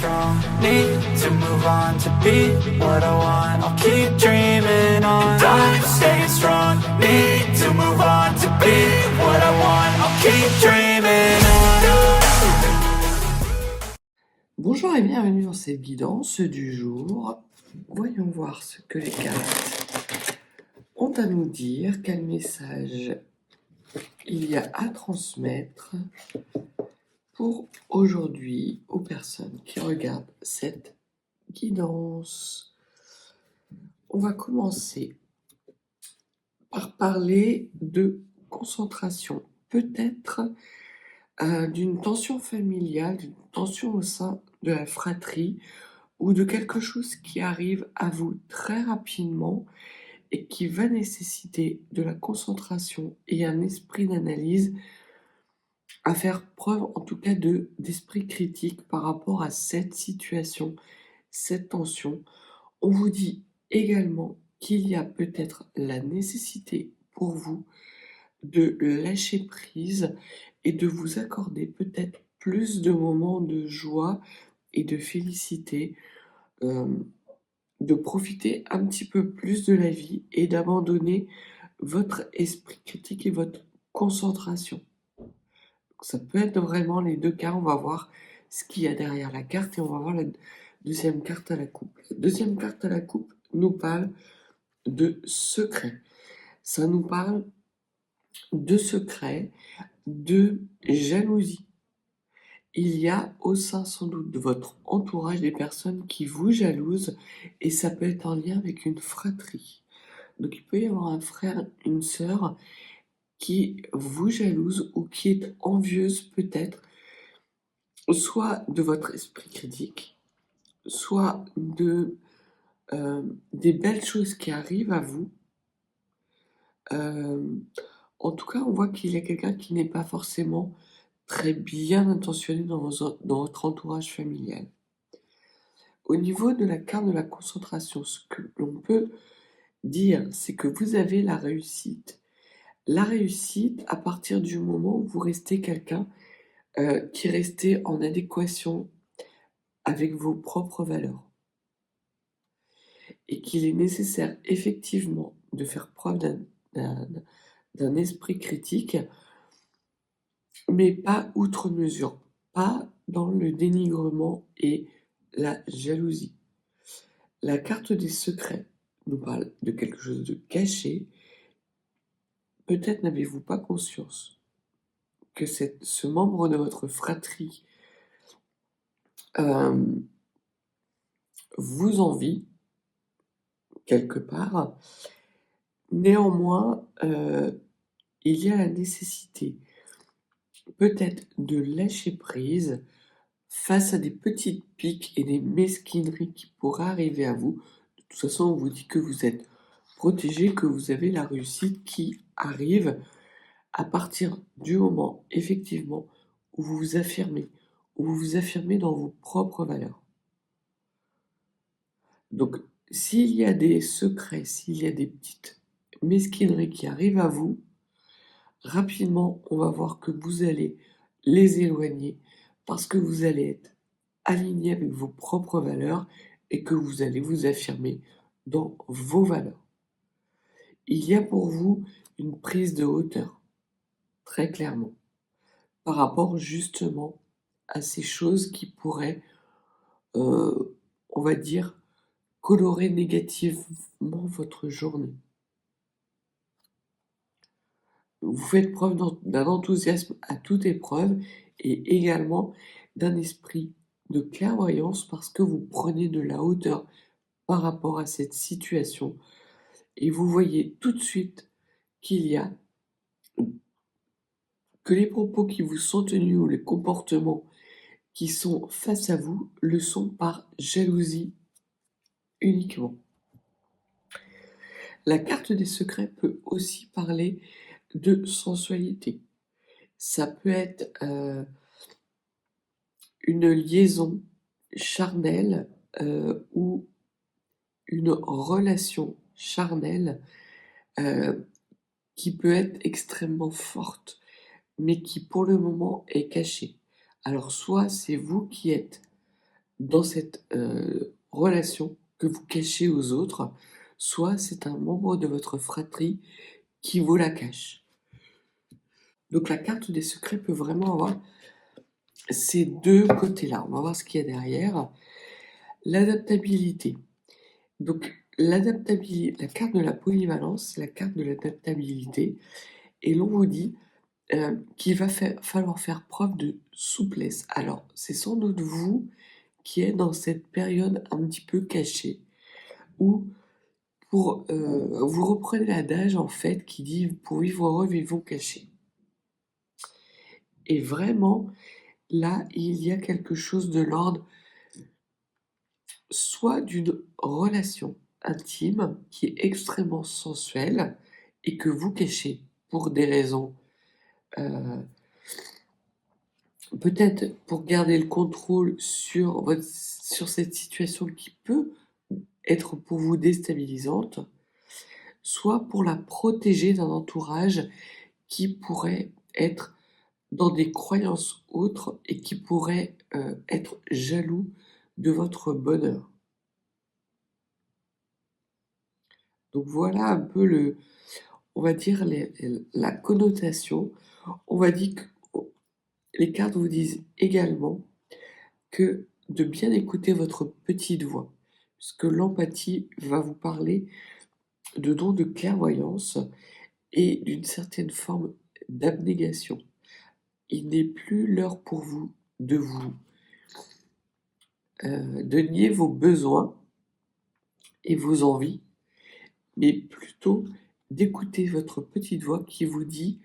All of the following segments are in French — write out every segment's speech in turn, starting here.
strong, need to move on to be what I want. I'll keep dreaming on. And I'm staying strong, need to move on to be what I want. I'll keep dreaming on. Bonjour et bienvenue dans cette guidance du jour. Voyons voir ce que les cartes ont à nous dire, quel message il y a à transmettre pour aujourd'hui aux personnes qui regardent cette guidance. On va commencer par parler de concentration, peut-être d'une tension familiale, d'une tension au sein de la fratrie ou de quelque chose qui arrive à vous très rapidement et qui va nécessiter de la concentration et un esprit d'analyse, à faire preuve en tout cas d'esprit critique par rapport à cette situation, cette tension. On vous dit également qu'il y a peut-être la nécessité pour vous de lâcher prise et de vous accorder peut-être plus de moments de joie et de félicité, de profiter un petit peu plus de la vie et d'abandonner votre esprit critique et votre concentration. Ça peut être vraiment les deux cas, on va voir ce qu'il y a derrière la carte et on va voir la deuxième carte à la coupe. La deuxième carte à la coupe nous parle de secret. Ça nous parle de secret, de jalousie. Il y a au sein sans doute de votre entourage des personnes qui vous jalousent et ça peut être en lien avec une fratrie. Donc il peut y avoir un frère, une sœur qui vous jalouse ou qui est envieuse peut-être, soit de votre esprit critique, soit des belles choses qui arrivent à vous. En tout cas, on voit qu'il y a quelqu'un qui n'est pas forcément très bien intentionné dans votre entourage familial. Au niveau de la carte de la concentration, ce que l'on peut dire, c'est que vous avez la réussite. La réussite à partir du moment où vous restez quelqu'un qui restait en adéquation avec vos propres valeurs. Et qu'il est nécessaire effectivement de faire preuve d'un esprit critique, mais pas outre mesure, pas dans le dénigrement et la jalousie. La carte des secrets nous parle de quelque chose de caché. Peut-être n'avez-vous pas conscience que ce membre de votre fratrie vous envie quelque part. Néanmoins, il y a la nécessité peut-être de lâcher prise face à des petites piques et des mesquineries qui pourraient arriver à vous. De toute façon, on vous dit que vous êtes protégé, que vous avez la réussite qui arrive à partir du moment, effectivement, où vous vous affirmez dans vos propres valeurs. Donc, s'il y a des secrets, s'il y a des petites mesquineries qui arrivent à vous, rapidement, on va voir que vous allez les éloigner parce que vous allez être aligné avec vos propres valeurs et que vous allez vous affirmer dans vos valeurs. Il y a pour vous une prise de hauteur, très clairement, par rapport justement à ces choses qui pourraient, on va dire, colorer négativement votre journée. Vous faites preuve d'un enthousiasme à toute épreuve et également d'un esprit de clairvoyance parce que vous prenez de la hauteur par rapport à cette situation et vous voyez tout de suite qu'il y a que les propos qui vous sont tenus ou les comportements qui sont face à vous le sont par jalousie uniquement. La carte des secrets peut aussi parler de sensualité. Ça peut être une liaison charnelle ou une relation charnelle qui peut être extrêmement forte, mais qui pour le moment est cachée. Alors soit c'est vous qui êtes dans cette relation que vous cachez aux autres, soit c'est un membre de votre fratrie qui vous la cache. Donc la carte des secrets peut vraiment avoir ces deux côtés-là. On va voir ce qu'il y a derrière. L'adaptabilité. Donc l'adaptabilité, la carte de la polyvalence, c'est la carte de l'adaptabilité. Et l'on vous dit qu'il va falloir faire preuve de souplesse. Alors, c'est sans doute vous qui êtes dans cette période un petit peu cachée, où vous reprenez l'adage en fait qui dit pour vivre heureux, vivons cachés. Et vraiment, là, il y a quelque chose de l'ordre soit d'une relation intime qui est extrêmement sensuelle et que vous cachez pour des raisons peut-être pour garder le contrôle sur cette situation qui peut être pour vous déstabilisante, soit pour la protéger d'un entourage qui pourrait être dans des croyances autres et qui pourrait être jaloux de votre bonheur. Donc voilà un peu on va dire la connotation. On va dire que les cartes vous disent également que de bien écouter votre petite voix, puisque l'empathie va vous parler de dons de clairvoyance et d'une certaine forme d'abnégation. Il n'est plus l'heure pour vous de nier vos besoins et vos envies, mais plutôt d'écouter votre petite voix qui vous dit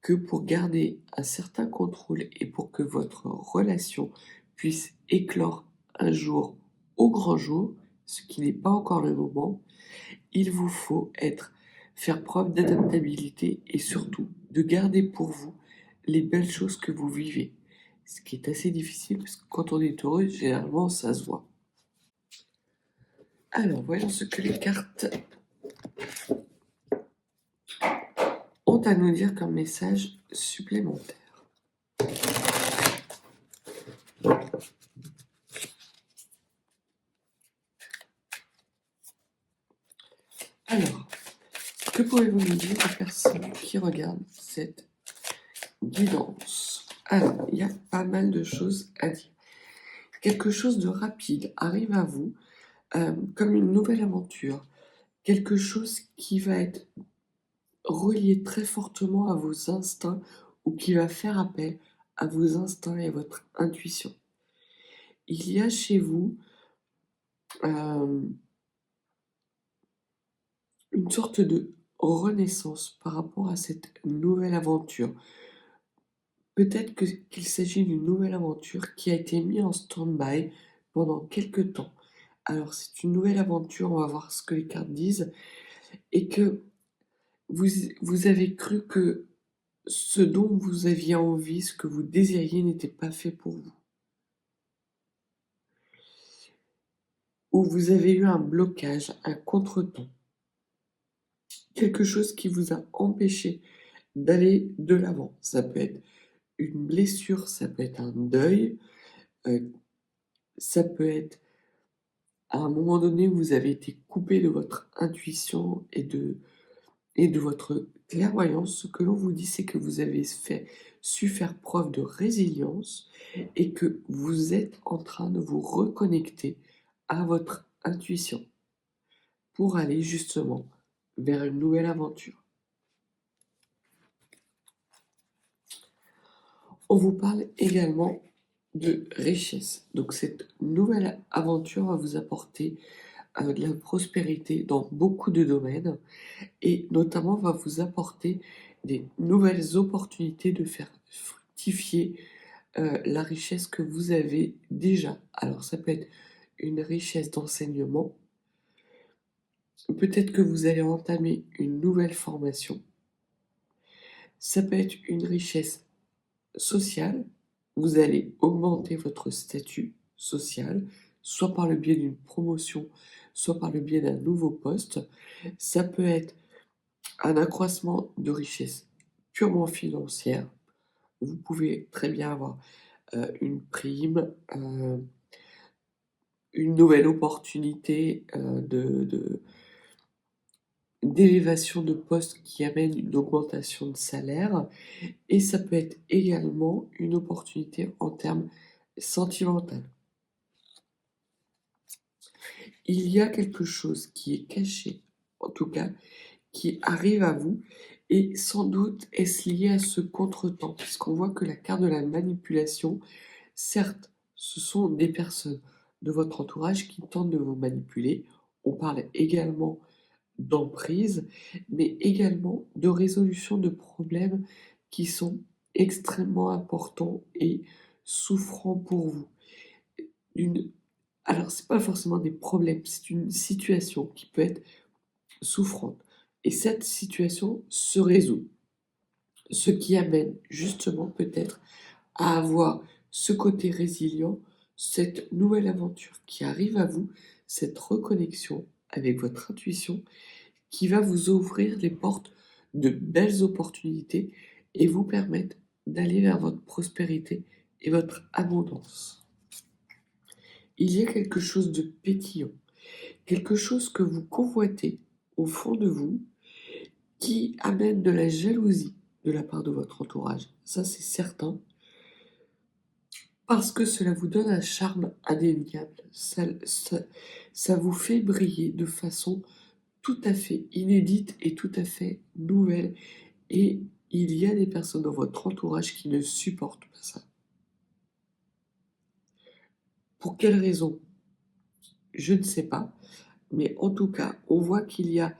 que pour garder un certain contrôle et pour que votre relation puisse éclore un jour au grand jour, ce qui n'est pas encore le moment, il vous faut faire preuve d'adaptabilité et surtout de garder pour vous les belles choses que vous vivez. Ce qui est assez difficile parce que quand on est heureux, généralement ça se voit. Alors, voyons ce que les cartes ont à nous dire comme message supplémentaire. Alors, que pouvez-vous nous dire aux personnes qui regardent cette guidance? Alors, il y a pas mal de choses à dire. Quelque chose de rapide arrive à vous, comme une nouvelle aventure. Quelque chose qui va être relié très fortement à vos instincts ou qui va faire appel à vos instincts et à votre intuition. Il y a chez vous une sorte de renaissance par rapport à cette nouvelle aventure. Peut-être qu'il s'agit d'une nouvelle aventure qui a été mise en stand-by pendant quelque temps. Alors c'est une nouvelle aventure, on va voir ce que les cartes disent, et que vous avez cru que ce dont vous aviez envie, ce que vous désiriez n'était pas fait pour vous. Ou vous avez eu un blocage, un contretemps. Quelque chose qui vous a empêché d'aller de l'avant. Ça peut être une blessure, ça peut être un deuil, ça peut être à un moment donné où vous avez été coupé de votre intuition et de votre clairvoyance. Ce que l'on vous dit, c'est que vous avez su faire preuve de résilience et que vous êtes en train de vous reconnecter à votre intuition pour aller justement vers une nouvelle aventure. On vous parle également de richesse. Donc cette nouvelle aventure va vous apporter de la prospérité dans beaucoup de domaines et notamment va vous apporter des nouvelles opportunités de faire fructifier la richesse que vous avez déjà. Alors ça peut être une richesse d'enseignement, peut-être que vous allez entamer une nouvelle formation, ça peut être une richesse sociale, vous allez augmenter votre statut social, soit par le biais d'une promotion, soit par le biais d'un nouveau poste. Ça peut être un accroissement de richesse purement financière. Vous pouvez très bien avoir une prime, une nouvelle opportunité d'élévation de poste qui amène une augmentation de salaire. Et ça peut être également une opportunité en termes sentimental. Il y a quelque chose qui est caché, en tout cas, qui arrive à vous, et sans doute est-ce lié à ce contretemps, puisqu'on voit que la carte de la manipulation, certes, ce sont des personnes de votre entourage qui tentent de vous manipuler. On parle également d'emprise, mais également de résolution de problèmes qui sont extrêmement importants et souffrants pour vous. Une... Alors, c'est pas forcément des problèmes, c'est une situation qui peut être souffrante. Et cette situation se résout. Ce qui amène justement peut-être à avoir ce côté résilient, cette nouvelle aventure qui arrive à vous, cette reconnexion avec votre intuition qui va vous ouvrir les portes de belles opportunités et vous permettre d'aller vers votre prospérité et votre abondance. Il y a quelque chose de pétillant, quelque chose que vous convoitez au fond de vous qui amène de la jalousie de la part de votre entourage. Ça, c'est certain. Parce que cela vous donne un charme indéniable. Ça vous fait briller de façon tout à fait inédite et tout à fait nouvelle. Et il y a des personnes dans votre entourage qui ne supportent pas ça. Pour quelle raison? Je ne sais pas. Mais en tout cas, on voit qu'il y a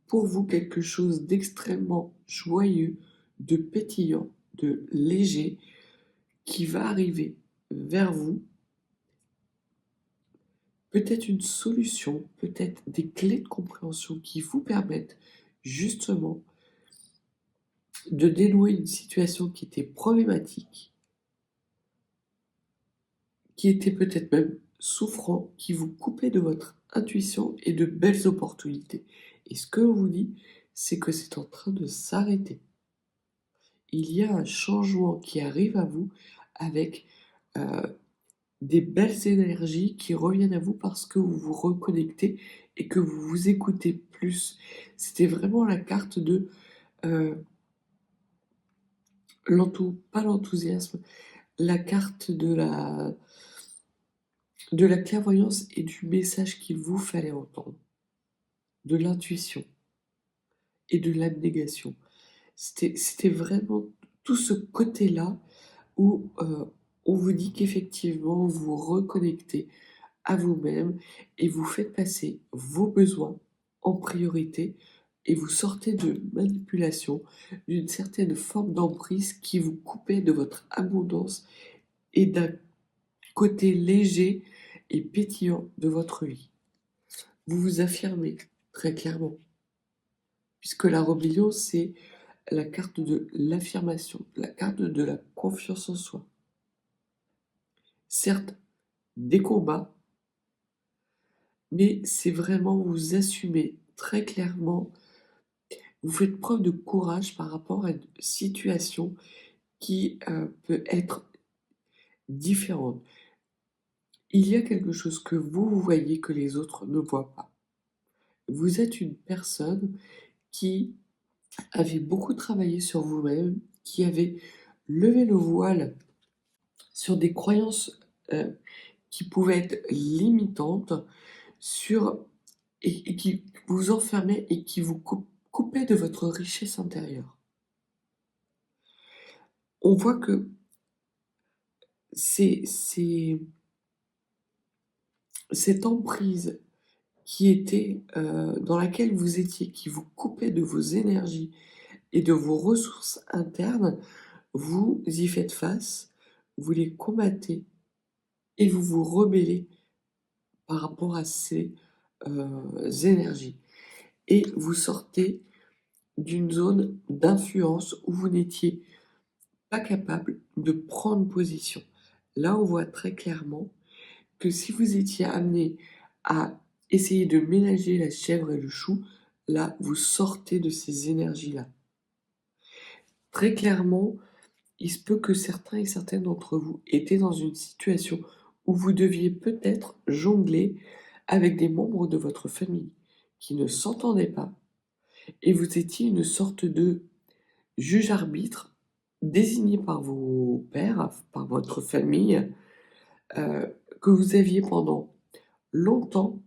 pour vous quelque chose d'extrêmement joyeux, de pétillant, de léger, qui va arriver vers vous. Peut-être une solution, peut-être des clés de compréhension qui vous permettent justement de dénouer une situation qui était problématique, qui était peut-être même souffrant, qui vous coupait de votre intuition et de belles opportunités. Et ce que l'on vous dit, c'est que c'est en train de s'arrêter. Il y a un changement qui arrive à vous avec des belles énergies qui reviennent à vous parce que vous vous reconnectez et que vous vous écoutez plus. C'était vraiment la carte de pas l'enthousiasme, la carte de la clairvoyance et du message qu'il vous fallait entendre, de l'intuition et de l'abnégation. C'était vraiment tout ce côté-là où on vous dit qu'effectivement vous vous reconnectez à vous-même et vous faites passer vos besoins en priorité et vous sortez de manipulation, d'une certaine forme d'emprise qui vous coupait de votre abondance et d'un côté léger et pétillant de votre vie. Vous vous affirmez très clairement, puisque la rébellion, c'est la carte de l'affirmation, la carte de la confiance en soi. Certes, des combats, mais c'est vraiment vous assumer très clairement. Vous faites preuve de courage par rapport à une situation qui peut être différente. Il y a quelque chose que vous voyez que les autres ne voient pas. Vous êtes une personne qui avait beaucoup travaillé sur vous-même, qui avait levé le voile sur des croyances qui pouvaient être limitantes, et qui vous enfermaient et qui vous coupaient de votre richesse intérieure. On voit que cette emprise qui était dans laquelle vous étiez, qui vous coupait de vos énergies et de vos ressources internes, vous y faites face, vous les combattez et vous vous rebellez par rapport à ces énergies. Et vous sortez d'une zone d'influence où vous n'étiez pas capable de prendre position. Là, on voit très clairement que si vous étiez amené à essayer de ménager la chèvre et le chou, là, vous sortez de ces énergies-là. Très clairement, il se peut que certains et certaines d'entre vous étaient dans une situation où vous deviez peut-être jongler avec des membres de votre famille qui ne s'entendaient pas et vous étiez une sorte de juge-arbitre désigné par vos pères, par votre famille, que vous aviez pendant longtemps,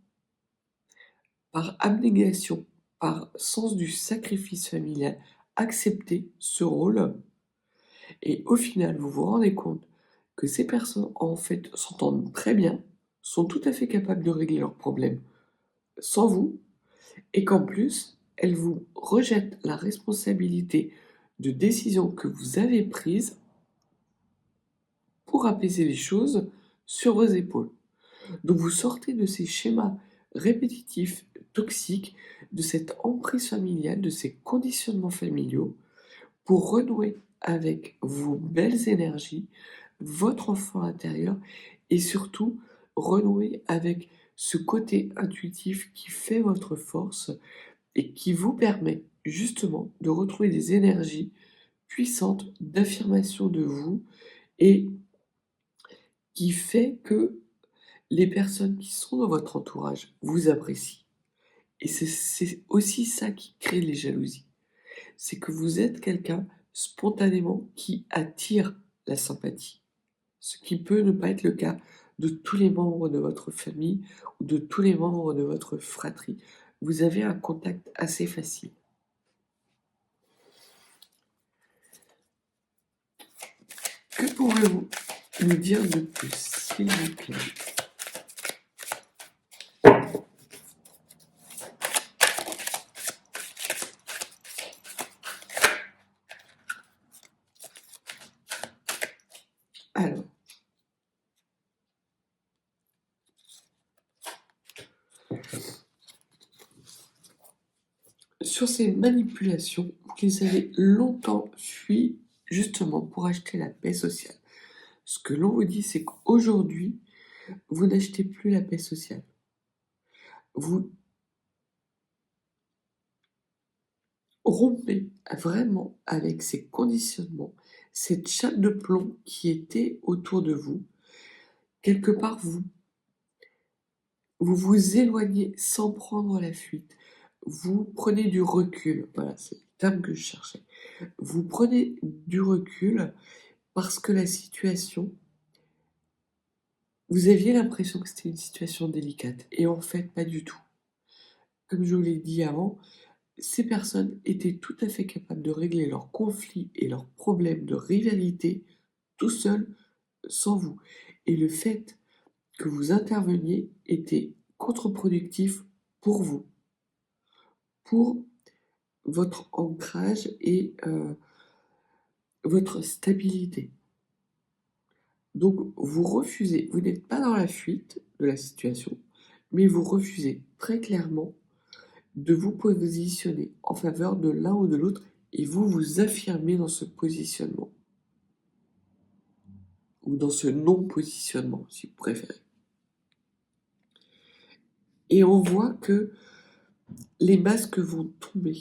par abnégation, par sens du sacrifice familial, accepté ce rôle. Et au final, vous vous rendez compte que ces personnes, en fait, s'entendent très bien, sont tout à fait capables de régler leurs problèmes sans vous, et qu'en plus, elles vous rejettent la responsabilité de décisions que vous avez prises pour apaiser les choses sur vos épaules. Donc vous sortez de ces schémas répétitifs, toxiques, de cette emprise familiale, de ces conditionnements familiaux, pour renouer avec vos belles énergies, votre enfant intérieur, et surtout renouer avec ce côté intuitif qui fait votre force et qui vous permet justement de retrouver des énergies puissantes d'affirmation de vous et qui fait que les personnes qui sont dans votre entourage vous apprécient. Et c'est aussi ça qui crée les jalousies. C'est que vous êtes quelqu'un spontanément qui attire la sympathie. Ce qui peut ne pas être le cas de tous les membres de votre famille ou de tous les membres de votre fratrie. Vous avez un contact assez facile. Que pouvez-vous nous dire de plus, s'il vous plaît? Alors, sur ces manipulations, vous les avez longtemps fui justement pour acheter la paix sociale. Ce que l'on vous dit, c'est qu'aujourd'hui, vous n'achetez plus la paix sociale. Vous rompez vraiment avec ces conditionnements, cette chape de plomb qui était autour de vous. Quelque part, vous vous éloignez sans prendre la fuite. Vous prenez du recul. Voilà, c'est le terme que je cherchais. Vous prenez du recul parce que la situation, vous aviez l'impression que c'était une situation délicate. Et en fait, pas du tout. Comme je vous l'ai dit avant, ces personnes étaient tout à fait capables de régler leurs conflits et leurs problèmes de rivalité tout seuls, sans vous. Et le fait que vous interveniez était contre-productif pour vous, pour votre ancrage et votre stabilité. Donc vous refusez, vous n'êtes pas dans la fuite de la situation, mais vous refusez très clairement de vous positionner en faveur de l'un ou de l'autre et vous vous affirmez dans ce positionnement ou dans ce non-positionnement, si vous préférez. Et on voit que les masques vont tomber.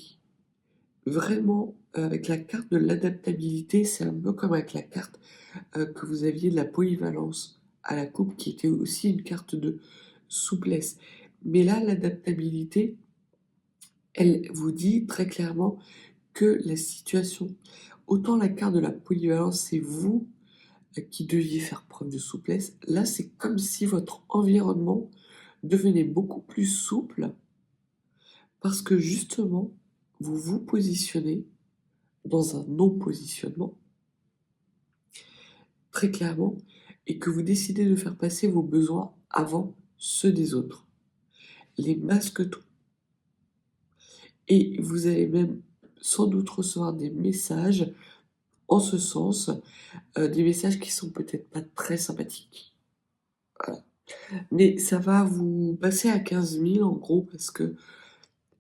Vraiment, avec la carte de l'adaptabilité, c'est un peu comme avec la carte que vous aviez de la polyvalence à la coupe, qui était aussi une carte de souplesse. Mais là, l'adaptabilité, elle vous dit très clairement que la situation, autant la carte de la polyvalence, c'est vous qui deviez faire preuve de souplesse. Là, c'est comme si votre environnement devenait beaucoup plus souple parce que justement, vous vous positionnez dans un non-positionnement, très clairement, et que vous décidez de faire passer vos besoins avant ceux des autres. Les masques tombent. Et vous allez même sans doute recevoir des messages en ce sens, des messages qui sont peut-être pas très sympathiques. Voilà. Mais ça va vous passer à 15 000 en gros parce que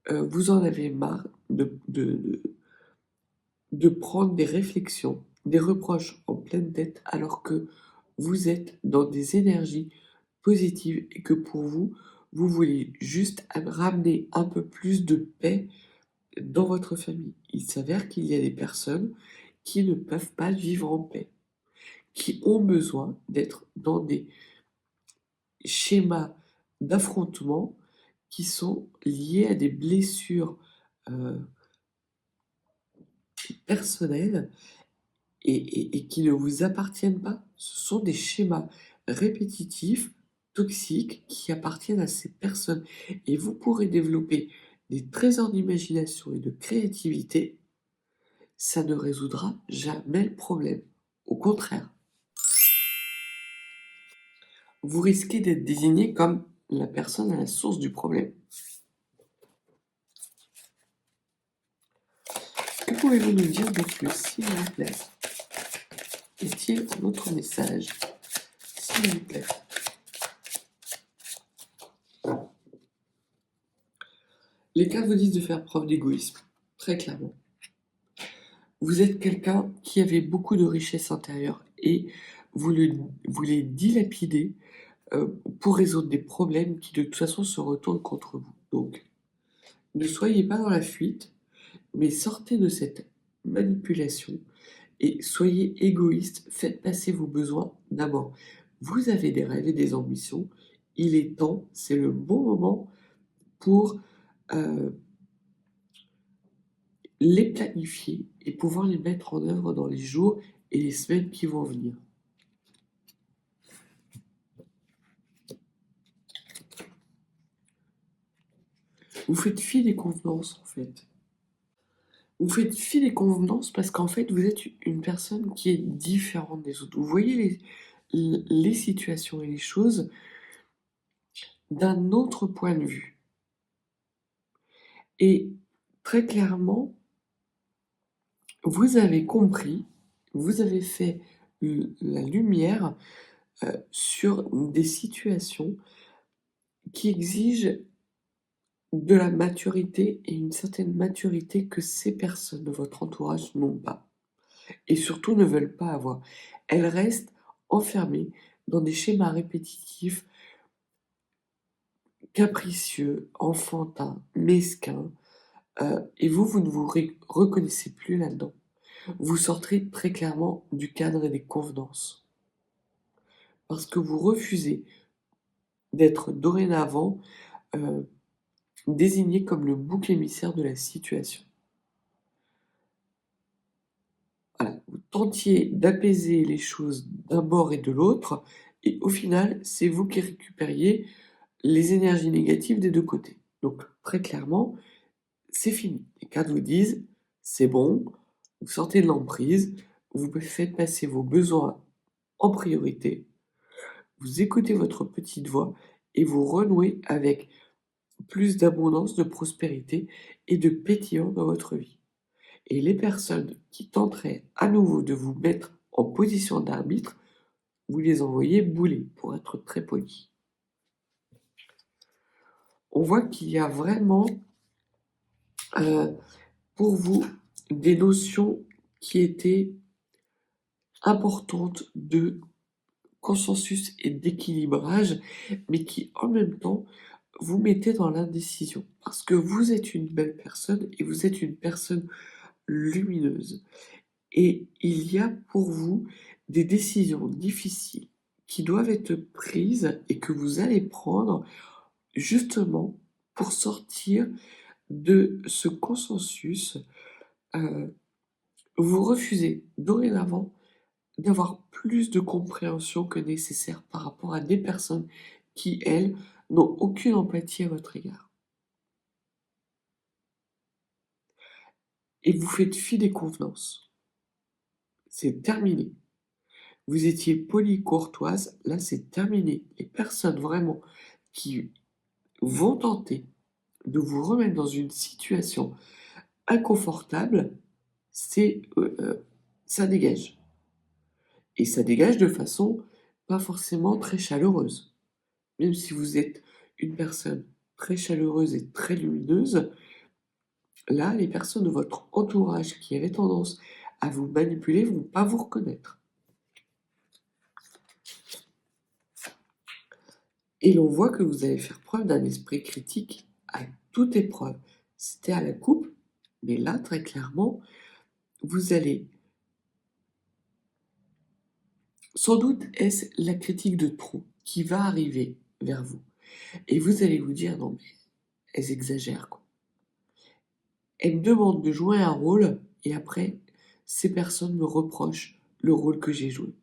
vous en avez marre de prendre des réflexions, des reproches en pleine tête alors que vous êtes dans des énergies positives et que pour vous, vous voulez juste ramener un peu plus de paix dans votre famille. Il s'avère qu'il y a des personnes qui ne peuvent pas vivre en paix, qui ont besoin d'être dans des schémas d'affrontement qui sont liés à des blessures personnelles et qui ne vous appartiennent pas. Ce sont des schémas répétitifs, toxiques, qui appartiennent à ces personnes. Et vous pourrez développer des trésors d'imagination et de créativité. Ça ne résoudra jamais le problème. Au contraire, vous risquez d'être désigné comme la personne à la source du problème. Que pouvez-vous nous dire de plus, s'il vous plaît? Est-il un autre message, s'il vous plaît? Les cartes vous disent de faire preuve d'égoïsme, très clairement. Vous êtes quelqu'un qui avait beaucoup de richesses intérieures et vous les dilapidez pour résoudre des problèmes qui de toute façon se retournent contre vous. Donc, ne soyez pas dans la fuite, mais sortez de cette manipulation et soyez égoïste, faites passer vos besoins d'abord. Vous avez des rêves et des ambitions, il est temps, c'est le bon moment pour les planifier et pouvoir les mettre en œuvre dans les jours et les semaines qui vont venir. Vous faites fi des convenances, en fait. Vous faites fi des convenances parce qu'en fait, vous êtes une personne qui est différente des autres. Vous voyez les situations et les choses d'un autre point de vue. Et très clairement, vous avez compris, vous avez fait la lumière sur des situations qui exigent de la maturité et une certaine maturité que ces personnes de votre entourage n'ont pas et surtout ne veulent pas avoir. Elles restent enfermées dans des schémas répétitifs, capricieux, enfantins, mesquins, et vous ne vous reconnaissez plus là-dedans. Vous sortirez très clairement du cadre et des convenances. Parce que vous refusez d'être dorénavant désigné comme le bouc émissaire de la situation. Voilà, vous tentiez d'apaiser les choses d'un bord et de l'autre, et au final, c'est vous qui récupériez les énergies négatives des deux côtés. Donc, très clairement, c'est fini. Les cartes vous disent, c'est bon, vous sortez de l'emprise, vous faites passer vos besoins en priorité, vous écoutez votre petite voix et vous renouez avec plus d'abondance, de prospérité et de pétillant dans votre vie. Et les personnes qui tenteraient à nouveau de vous mettre en position d'arbitre, vous les envoyez bouler, pour être très poli. On voit qu'il y a vraiment pour vous des notions qui étaient importantes de consensus et d'équilibrage, mais qui en même temps vous mettez dans l'indécision. Parce que vous êtes une belle personne et vous êtes une personne lumineuse. Et il y a pour vous des décisions difficiles qui doivent être prises et que vous allez prendre justement pour sortir de ce consensus. Vous refusez dorénavant d'avoir plus de compréhension que nécessaire par rapport à des personnes qui, elles, n'ont aucune empathie à votre égard. Et vous faites fi des convenances. C'est terminé. Vous étiez poli, courtoise, là c'est terminé. Les personnes vraiment qui vont tenter de vous remettre dans une situation inconfortable, ça dégage. Et ça dégage de façon pas forcément très chaleureuse. Même si vous êtes une personne très chaleureuse et très lumineuse, là, les personnes de votre entourage qui avaient tendance à vous manipuler vont pas vous reconnaître. Et l'on voit que vous allez faire preuve d'un esprit critique à toute épreuve. C'était à la coupe, mais là, très clairement, vous allez... Sans doute est-ce la critique de trop qui va arriver vers vous. Et vous allez vous dire: «Non mais elles exagèrent quoi. Elles me demandent de jouer un rôle et après ces personnes me reprochent le rôle que j'ai joué.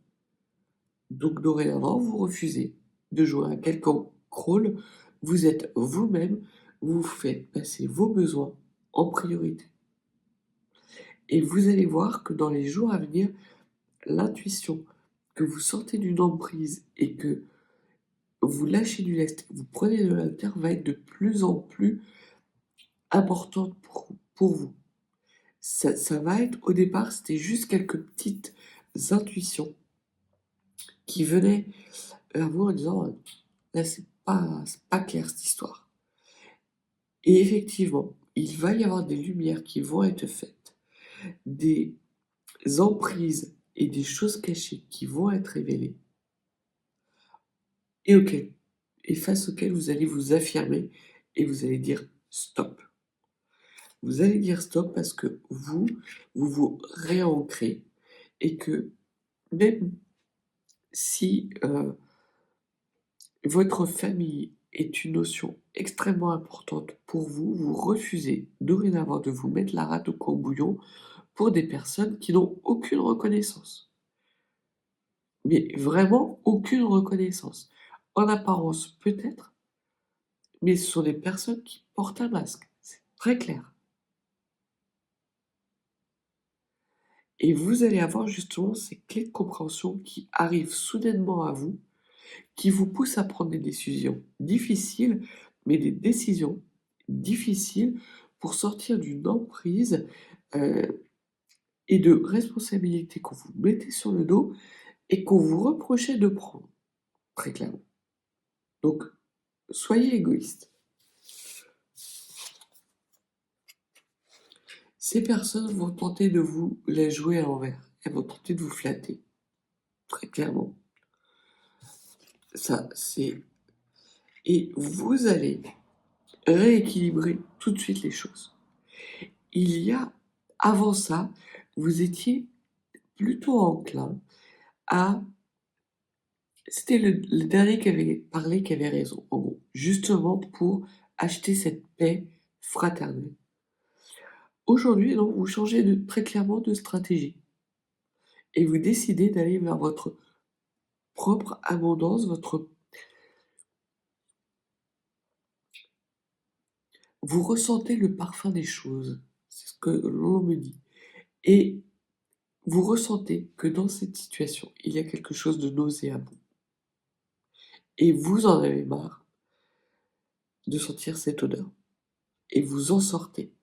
Donc dorénavant, vous refusez de jouer un quelconque rôle, vous êtes vous-même, vous faites passer vos besoins en priorité». Et vous allez voir que dans les jours à venir, l'intuition que vous sentez d'une emprise et que vous lâchez du lest, vous prenez de la hauteur, va être de plus en plus importante pour vous. Ça va être, au départ, c'était juste quelques petites intuitions qui venaient vers vous en disant: «Là, c'est pas clair cette histoire». Et effectivement, il va y avoir des lumières qui vont être faites, des emprises et des choses cachées qui vont être révélées et face auxquelles vous allez vous affirmer et vous allez dire: «Stop». Vous allez dire: «Stop» parce que vous vous réancrez et que même si, votre famille est une notion extrêmement importante pour vous, vous refusez dorénavant de vous mettre la rate au courbouillon pour des personnes qui n'ont aucune reconnaissance. Mais vraiment aucune reconnaissance. En apparence peut-être, mais ce sont des personnes qui portent un masque, c'est très clair. Et vous allez avoir justement ces clés de compréhension qui arrivent soudainement à vous, qui vous poussent à prendre des décisions difficiles, mais des décisions difficiles pour sortir d'une emprise, et de responsabilités qu'on vous mettait sur le dos et qu'on vous reprochait de prendre, très clairement. Donc, soyez égoïste. Ces personnes vont tenter de vous la jouer à l'envers. Elles vont tenter de vous flatter, très clairement. Ça, c'est... Et vous allez rééquilibrer tout de suite les choses. Il y a, avant ça, vous étiez plutôt enclin à... C'était le dernier qui avait parlé qui avait raison, en gros. Justement pour acheter cette paix fraternelle. Aujourd'hui, non, vous changez très clairement de stratégie. Et vous décidez d'aller vers votre propre abondance, vous ressentez le parfum des choses, c'est ce que l'on me dit. Et vous ressentez que dans cette situation, il y a quelque chose de nauséabond. Et vous en avez marre de sentir cette odeur. Et vous en sortez.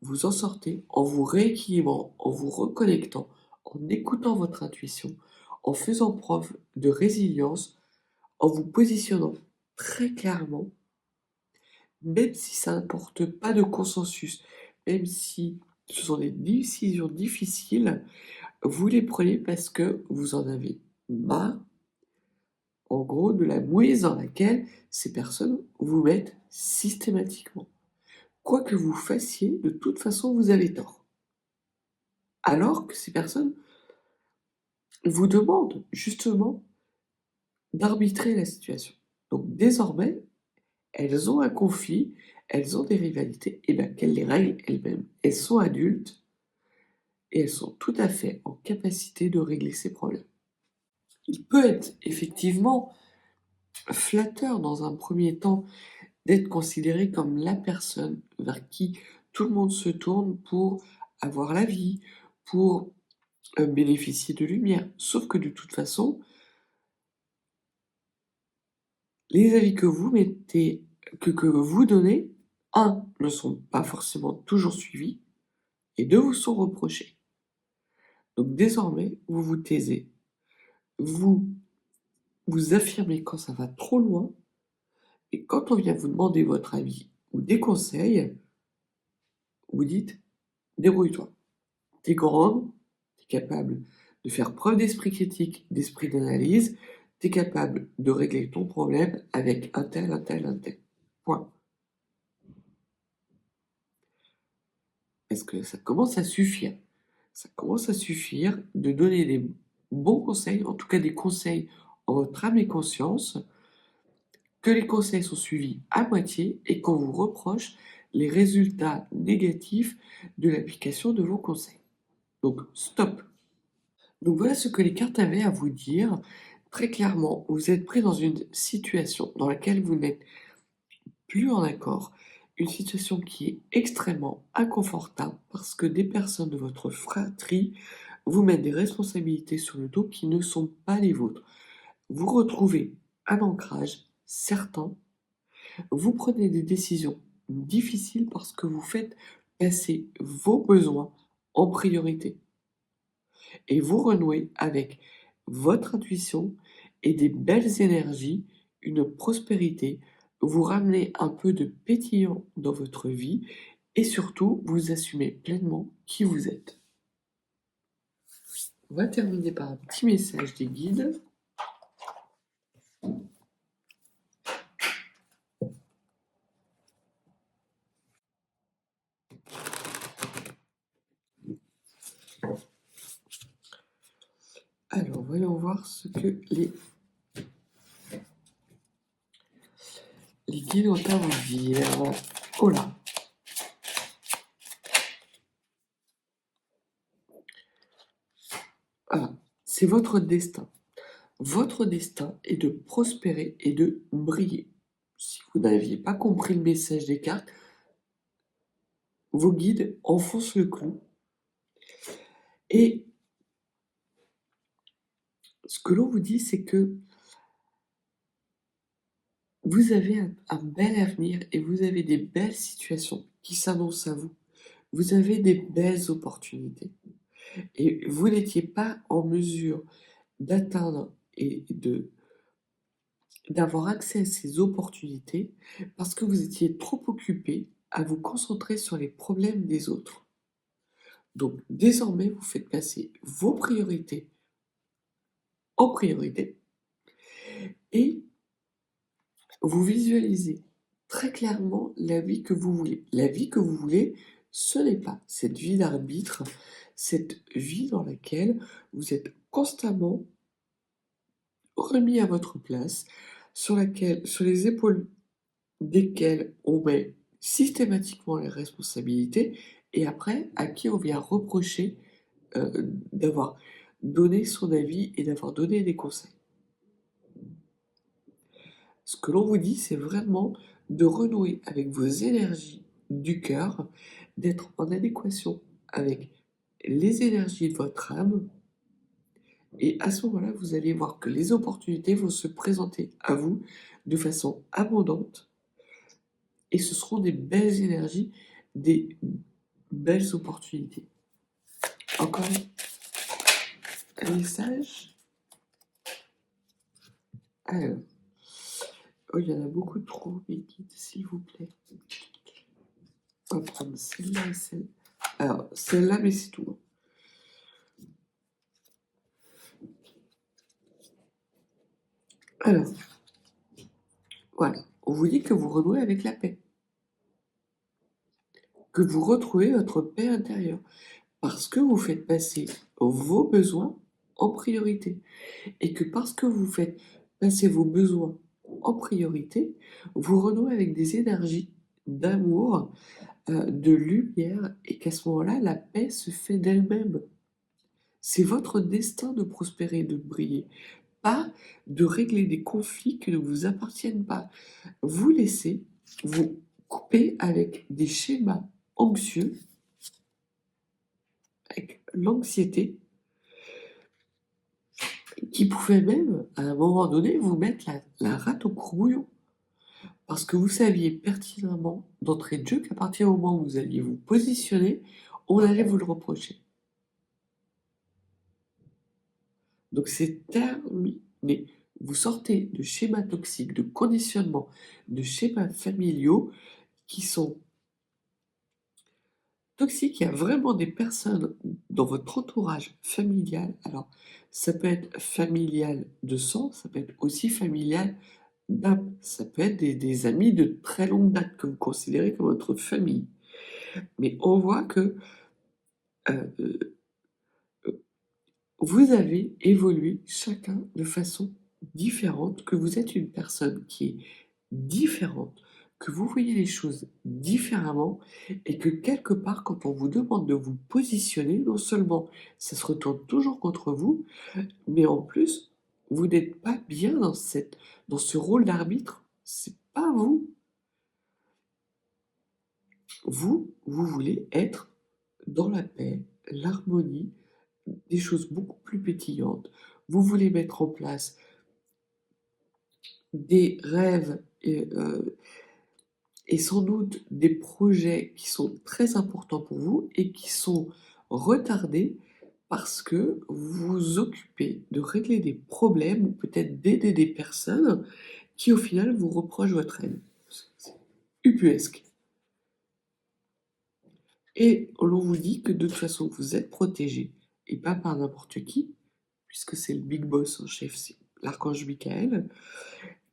Vous en sortez en vous rééquilibrant, en vous reconnectant, en écoutant votre intuition, en faisant preuve de résilience, en vous positionnant très clairement, même si ça n'apporte pas de consensus, même si ce sont des décisions difficiles, vous les prenez parce que vous en avez marre, en gros, de la mouise dans laquelle ces personnes vous mettent systématiquement. Quoi que vous fassiez, de toute façon, vous avez tort. Alors que ces personnes vous demandent justement d'arbitrer la situation. Donc désormais, elles ont un conflit, elles ont des rivalités, et bien qu'elles les règlent elles-mêmes. Elles sont adultes et elles sont tout à fait en capacité de régler ces problèmes. Il peut être effectivement flatteur dans un premier temps d'être considéré comme la personne vers qui tout le monde se tourne pour avoir la vie, pour bénéficier de lumière. Sauf que de toute façon, les avis que vous mettez, que vous donnez, un, ne sont pas forcément toujours suivis, et deux, vous sont reprochés. Donc désormais, vous vous taisez, vous vous affirmez quand ça va trop loin, et quand on vient vous demander votre avis ou des conseils, vous dites: «Débrouille-toi. T'es grande, t'es capable de faire preuve d'esprit critique, d'esprit d'analyse, t'es capable de régler ton problème avec un tel, un tel, un tel. Point». Parce que ça commence à suffire. Ça commence à suffire de donner des bons conseils, en tout cas des conseils en votre âme et conscience, que les conseils sont suivis à moitié et qu'on vous reproche les résultats négatifs de l'application de vos conseils. Donc, stop. Donc voilà ce que les cartes avaient à vous dire. Très clairement, vous êtes pris dans une situation dans laquelle vous n'êtes plus en accord, une situation qui est extrêmement inconfortable parce que des personnes de votre fratrie vous mettent des responsabilités sur le dos qui ne sont pas les vôtres. Vous retrouvez un ancrage certain, vous prenez des décisions difficiles parce que vous faites passer vos besoins en priorité et vous renouez avec votre intuition et des belles énergies, une prospérité, vous ramenez un peu de pétillant dans votre vie et surtout vous assumez pleinement qui vous êtes. On va terminer par un petit message des guides. Alors, voyons voir ce que les guides ont à vous dire. Oh là! Voilà, c'est votre destin. Votre destin est de prospérer et de briller. Si vous n'aviez pas compris le message des cartes, vos guides enfoncent le clou. Et ce que l'on vous dit, c'est que vous avez un bel avenir et vous avez des belles situations qui s'annoncent à vous. Vous avez des belles opportunités. Et vous n'étiez pas en mesure d'atteindre et d'avoir accès à ces opportunités parce que vous étiez trop occupé à vous concentrer sur les problèmes des autres. Donc désormais, vous faites passer vos priorités en priorité et vous visualisez très clairement la vie que vous voulez. La vie que vous voulez, ce n'est pas cette vie d'arbitre, cette vie dans laquelle vous êtes constamment remis à votre place, sur les épaules desquelles on met systématiquement les responsabilités et après à qui on vient reprocher d'avoir donné son avis et d'avoir donné des conseils. Ce que l'on vous dit, c'est vraiment de renouer avec vos énergies du cœur, d'être en adéquation avec les énergies de votre âme. Et à ce moment-là, vous allez voir que les opportunités vont se présenter à vous de façon abondante. Et ce seront des belles énergies, des belles opportunités. Encore un message. Alors, oh, il y en a beaucoup trop, mes guides, s'il vous plaît. On va prendre celle-là et celle-là. Alors, celle-là, mais c'est tout. Alors, voilà. On vous dit que vous renouez avec la paix. Que vous retrouvez votre paix intérieure. Parce que vous faites passer vos besoins en priorité. Et que parce que vous faites passer vos besoins en priorité, vous renouez avec des énergies d'amour, de lumière, et qu'à ce moment-là, la paix se fait d'elle-même. C'est votre destin de prospérer, de briller, pas de régler des conflits qui ne vous appartiennent pas. Vous laissez vous couper avec des schémas anxieux, avec l'anxiété, qui pouvait même, à un moment donné, vous mettre la rate au courbouillon. Parce que vous saviez pertinemment d'entrée de jeu qu'à partir du moment où vous alliez vous positionner, on allait vous le reprocher. Donc c'est terminé. Vous sortez de schémas toxiques, de conditionnements, de schémas familiaux qui sont toxiques. Il y a vraiment des personnes dans votre entourage familial. Alors, ça peut être familial de sang, ça peut être aussi familial d'âme. Ça peut être des amis de très longue date que vous considérez comme votre famille. Mais on voit que euh, vous avez évolué chacun de façon différente, que vous êtes une personne qui est différente, que vous voyez les choses différemment et que quelque part, quand on vous demande de vous positionner, non seulement ça se retourne toujours contre vous, mais en plus, vous n'êtes pas bien dans ce rôle d'arbitre. C'est pas vous. Vous voulez être dans la paix, l'harmonie, des choses beaucoup plus pétillantes. Vous voulez mettre en place des rêves et sans doute des projets qui sont très importants pour vous et qui sont retardés parce que vous vous occupez de régler des problèmes ou peut-être d'aider des personnes qui au final vous reprochent votre aide. C'est ubuesque. Et l'on vous dit que de toute façon vous êtes protégé et pas par n'importe qui, puisque c'est le big boss en chef, c'est l'archange Michael,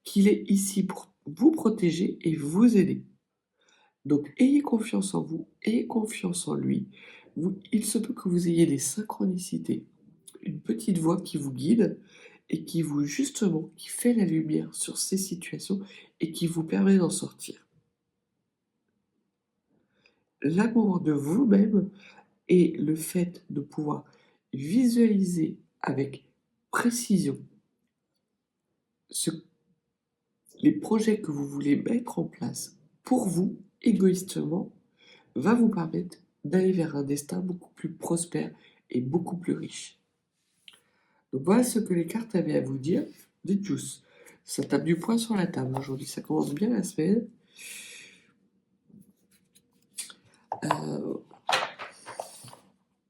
qu'il est ici pour vous protéger et vous aider. Donc ayez confiance en vous, ayez confiance en lui. Il se peut que vous ayez des synchronicités, une petite voix qui vous guide et qui vous justement, qui fait la lumière sur ces situations et qui vous permet d'en sortir. L'amour de vous-même et le fait de pouvoir visualiser avec précision les projets que vous voulez mettre en place pour vous, égoïstement, va vous permettre d'aller vers un destin beaucoup plus prospère et beaucoup plus riche. Donc voilà ce que les cartes avaient à vous dire. Dites tous, ça tape du poing sur la table aujourd'hui, ça commence bien la semaine.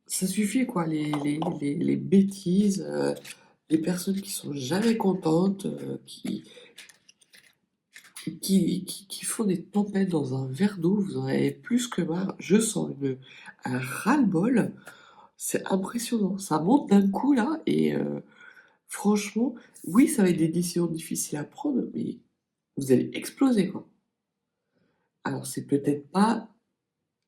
Ça suffit quoi, les bêtises, les personnes qui sont jamais contentes, qui font des tempêtes dans un verre d'eau, vous en avez plus que marre. Je sens un ras-le-bol, c'est impressionnant, ça monte d'un coup là, et franchement, oui, ça va être des décisions difficiles à prendre, mais vous allez exploser quoi. Alors c'est peut-être pas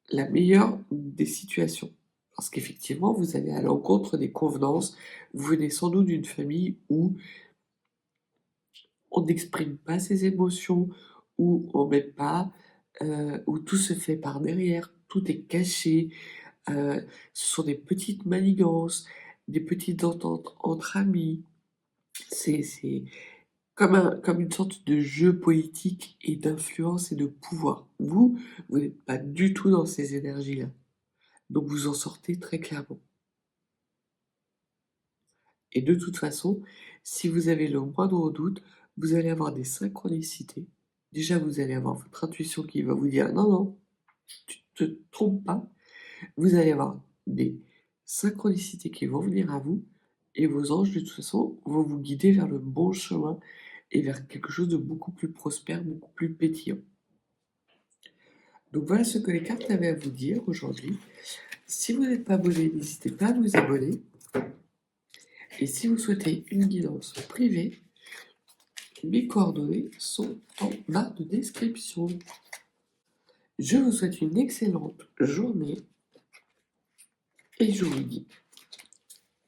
la meilleure des situations, parce qu'effectivement, vous allez à l'encontre des convenances, vous venez sans doute d'une famille où on n'exprime pas ses émotions, où on met pas, où tout se fait par derrière, tout est caché, ce sont des petites manigances, des petites ententes entre amis. C'est comme une sorte de jeu politique et d'influence et de pouvoir. Vous n'êtes pas du tout dans ces énergies-là, donc vous en sortez très clairement. Et de toute façon, si vous avez le moindre doute, vous allez avoir des synchronicités. Déjà, vous allez avoir votre intuition qui va vous dire non, non, tu te trompes pas. Vous allez avoir des synchronicités qui vont venir à vous et vos anges, de toute façon, vont vous guider vers le bon chemin et vers quelque chose de beaucoup plus prospère, beaucoup plus pétillant. Donc voilà ce que les cartes avaient à vous dire aujourd'hui. Si vous n'êtes pas abonné, n'hésitez pas à vous abonner. Et si vous souhaitez une guidance privée, mes coordonnées sont en barre de description. Je vous souhaite une excellente journée et je vous dis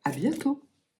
à bientôt.